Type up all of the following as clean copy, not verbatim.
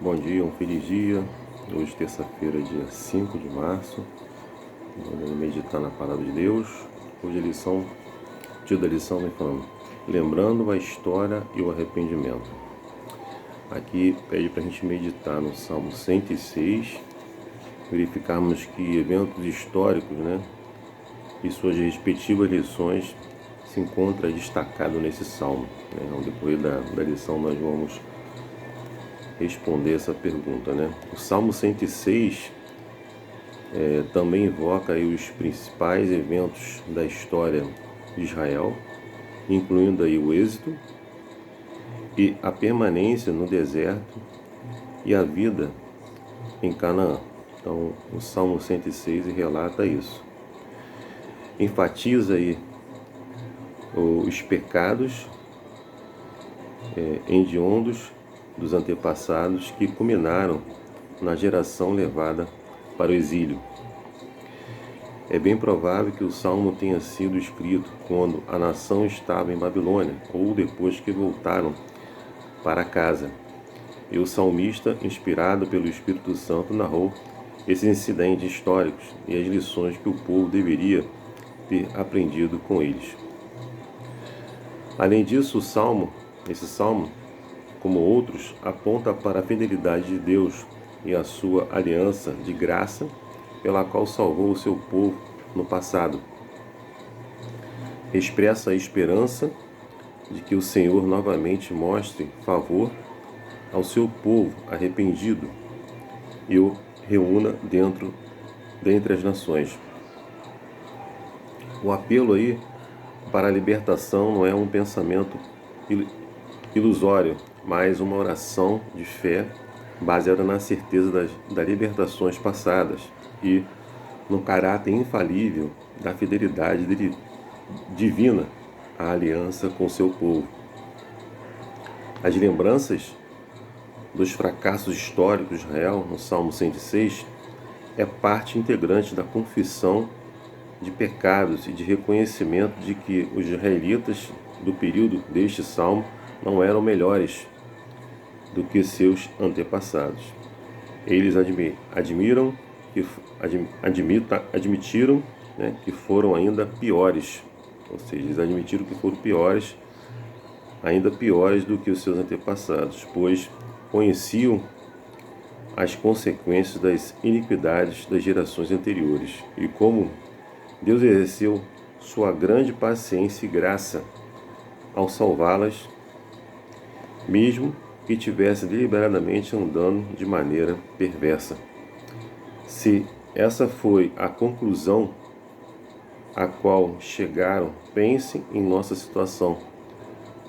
Bom dia, um feliz dia. Hoje, terça-feira, dia 5 de março. Vamos meditar na palavra de Deus. Hoje a lição, o título da lição vem falando: lembrando a história e o arrependimento. Aqui pede para a gente meditar no Salmo 106, verificarmos que eventos históricos, e suas respectivas lições se encontra destacado nesse salmo. Ao decorrer da lição nós vamos responder essa pergunta, O Salmo 106 também invoca aí os principais eventos da história de Israel, incluindo aí o êxodo e a permanência no deserto e a vida em Canaã. Então, o Salmo 106 relata isso. Enfatiza aí os pecados hediondos dos antepassados que culminaram na geração levada para o exílio. É bem provável que o Salmo tenha sido escrito quando a nação estava em Babilônia ou depois que voltaram para casa. E o salmista, inspirado pelo Espírito Santo, narrou esses incidentes históricos e as lições que o povo deveria ter aprendido com eles. Além disso, esse salmo, como outros, aponta para a fidelidade de Deus e a sua aliança de graça pela qual salvou o seu povo no passado. Expressa a esperança de que o Senhor novamente mostre favor ao seu povo arrependido e o reúna dentre as nações. O apelo aí para a libertação não é um pensamento ilusório, mas uma oração de fé baseada na certeza das libertações passadas e no caráter infalível da fidelidade divina à aliança com seu povo. As lembranças dos fracassos históricos de Israel, no Salmo 106, é parte integrante da confissão de pecados e de reconhecimento de que os israelitas do período deste salmo não eram melhores do que seus antepassados. Eles admitiram que foram ainda piores, ou seja, eles admitiram que foram piores, ainda piores do que os seus antepassados, pois conheciam as consequências das iniquidades das gerações anteriores e como Deus exerceu sua grande paciência e graça ao salvá-las, mesmo que tivesse deliberadamente andando de maneira perversa. Se essa foi a conclusão a qual chegaram, pense em nossa situação,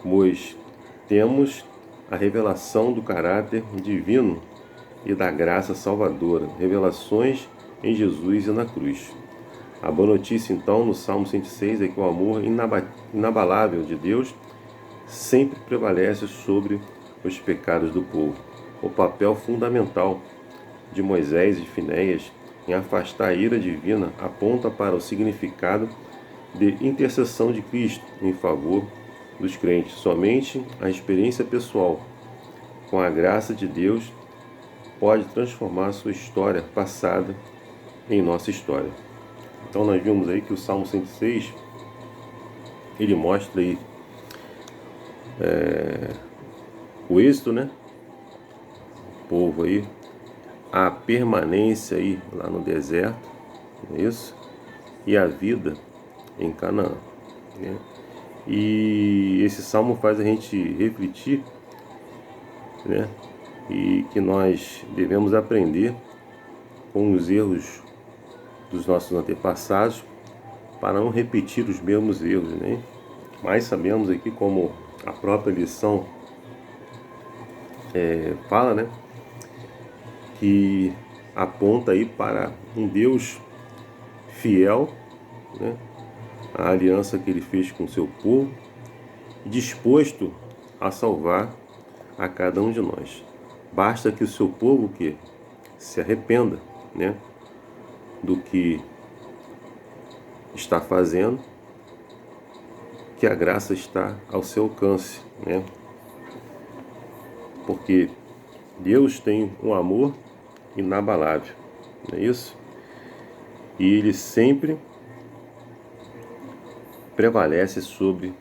pois temos a revelação do caráter divino e da graça salvadora, revelações em Jesus e na cruz. A boa notícia, então, no Salmo 106 é que o amor inabalável de Deus sempre prevalece sobre os pecados do povo. O papel fundamental de Moisés e Finéias em afastar a ira divina aponta para o significado de intercessão de Cristo em favor dos crentes. Somente a experiência pessoal com a graça de Deus pode transformar sua história passada em nossa história. Então nós vimos aí que o Salmo 106, ele mostra aí o êxito, O povo aí, a permanência aí lá no deserto, isso? E a vida em Canaã, E esse salmo faz a gente refletir, E que nós devemos aprender com os erros dos nossos antepassados para não repetir os mesmos erros, Mas sabemos aqui, como a própria lição fala, que aponta aí para um Deus fiel, a aliança que ele fez com o seu povo, disposto a salvar a cada um de nós. Basta que o seu povo que se arrependa, do que está fazendo, que a graça está ao seu alcance, Porque Deus tem um amor inabalável, não é isso? E Ele sempre prevalece sobre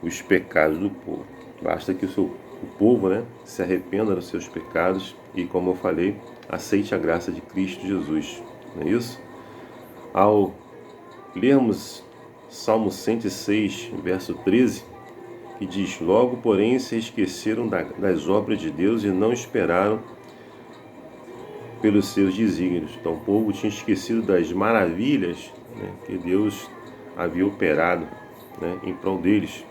os pecados do povo. Basta que o povo, né, se arrependa dos seus pecados e, como eu falei, aceite a graça de Cristo Jesus, não é isso? Ao lermos Salmo 106, verso 13, que diz: logo, porém, se esqueceram das obras de Deus e não esperaram pelos seus desígnios. Então o povo tinha esquecido das maravilhas, né, que Deus havia operado, né, em prol deles,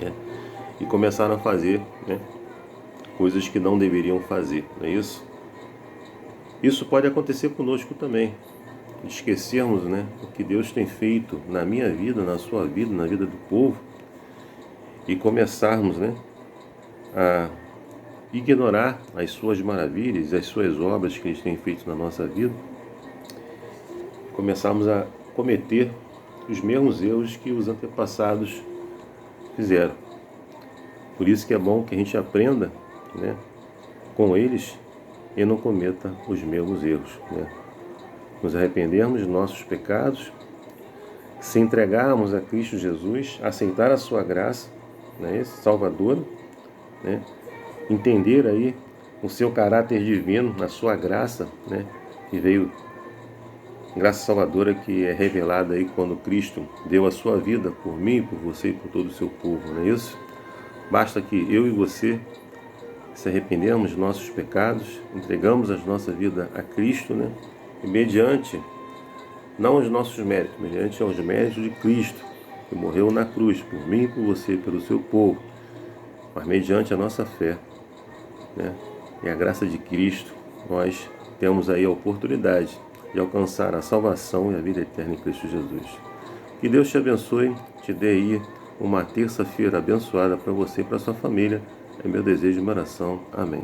né, e começaram a fazer, né, coisas que não deveriam fazer, não é isso? Isso pode acontecer conosco também. Esquecermos, né, o que Deus tem feito na minha vida, na sua vida, na vida do povo, e começarmos, né, a ignorar as suas maravilhas, as suas obras que Ele tem feito na nossa vida, começarmos a cometer os mesmos erros que os antepassados fizeram. Por isso que é bom que a gente aprenda, né, com eles e não cometa os mesmos erros, né? Nos arrependermos de nossos pecados, se entregarmos a Cristo Jesus, aceitar a sua graça, né, salvadora, né, entender aí o seu caráter divino, a sua graça, né, que veio, graça salvadora que é revelada aí quando Cristo deu a sua vida por mim, por você e por todo o seu povo, não é isso? Basta que eu e você se arrependemos de nossos pecados, entregamos a nossa vida a Cristo, né, e mediante, não os nossos méritos, mediante os méritos de Cristo, que morreu na cruz por mim, por você e pelo seu povo, mas mediante a nossa fé, né, e a graça de Cristo, nós temos aí a oportunidade de alcançar a salvação e a vida eterna em Cristo Jesus. Que Deus te abençoe, te dê aí uma terça-feira abençoada para você e para sua família. É meu desejo de oração. Amém.